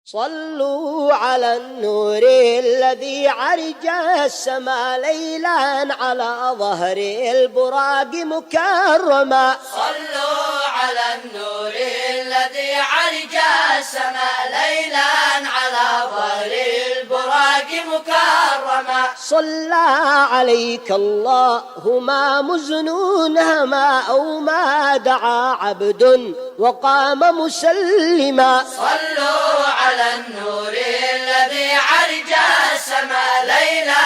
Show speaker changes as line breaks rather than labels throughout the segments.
صلوا على النور الذي عرج السماء ليلا على ظهر البراق مكرما.
صلوا على النور الذي عرج السماء ليلا على ظهر البراق مكرما.
صلى عليك الله ما مزنون هما أو ما دعا عبد وقام مسلما.
صلوا على النور الذي عرج السماء ليلا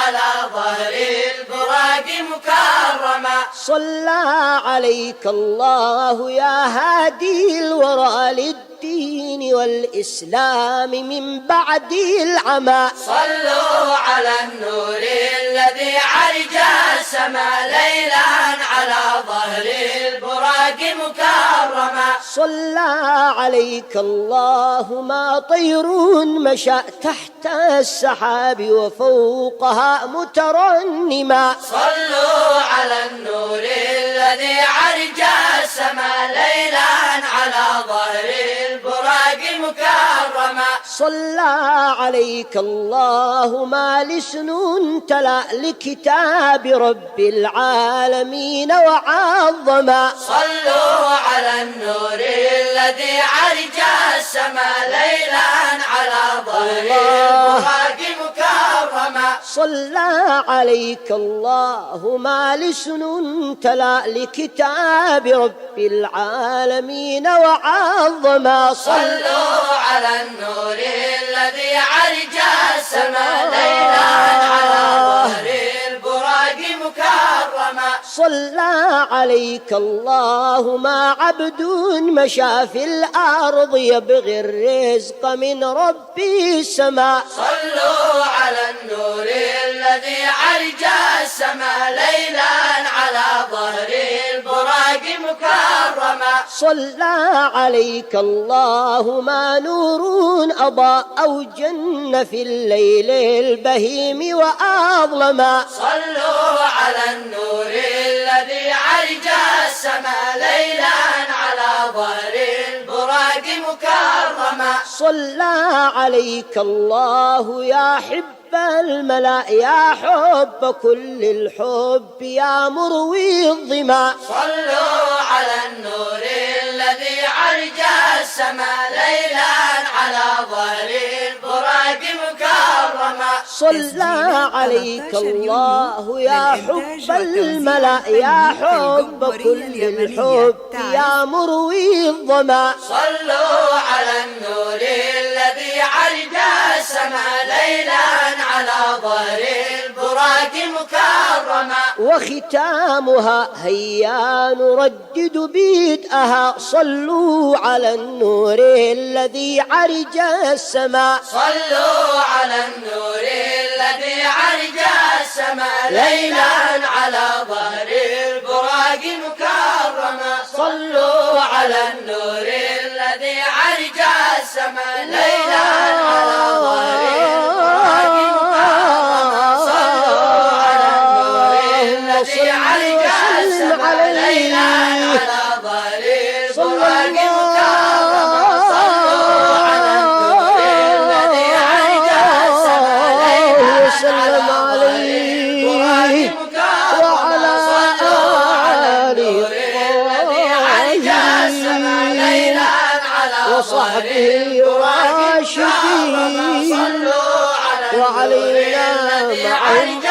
على ظهر البراق مكرما.
صلى عليك الله يا هادي الورى للدين والإسلام من بعد العمى.
صلوا على النور الذي عرج السماء ليلا على ظهر البراق مكرما.
صلى عليك الله ما طير مشى تحت السحاب وفوقها مترنما.
صلوا على النور الذي عرج السماء ليلا على ظهر البراق مكرما.
صلى عليك الله ما لسن تلا لكتاب رب العالمين وعظما.
صلوا على النور الذي عرج السماء ليلا على ظهر البراق مكرما.
صلى عليك الله ما لسن تلا لكتاب رب العالمين وعظما.
صلوا على النور الذي عرج السماء ليلا على ظهر البراق مكرما.
صلى عليك الله ما عبد مشى في الأرض يبغي الرزق من رب السماء.
صلوا على النور الذي عرج السماء ليلا على ظهر البراق مكرما.
صلى عليك الله ما نور أضاء أو جن في الليل البهيم وأظلما.
صلوا على النور الذي عرج السماء ليلا على ظهر البراق مكرما.
صلى عليك الله يا حب الملا يا حب كل الحب يا مروي الظما.
صلوا على النور الذي عرج السماء ليلا على ظهر البراق مكرما.
صلى عليك الله يا حب الملا يا حب كل الحب يا مروي الظما.
صلوا على النور الذي عرج السماء ليلا على ظهر البراق مكرما.
وختامها هيا نردد بدءها صلوا على النور الذي عرج السماء.
صلوا على النور الذي عرج السماء ليلا على ظهر البراق مكرما. صلوا على النور الذي عرج السماء ليلا على ظهر البراق مكرما. صلوا على النور الذي عرج السماء ليلا على ظهر البراق مكرما. صلوا على النور الذي عرج السماء ليلا على ظهر البراق مكرما.
وعلى آله وصحبه راشدين وعلينا معهم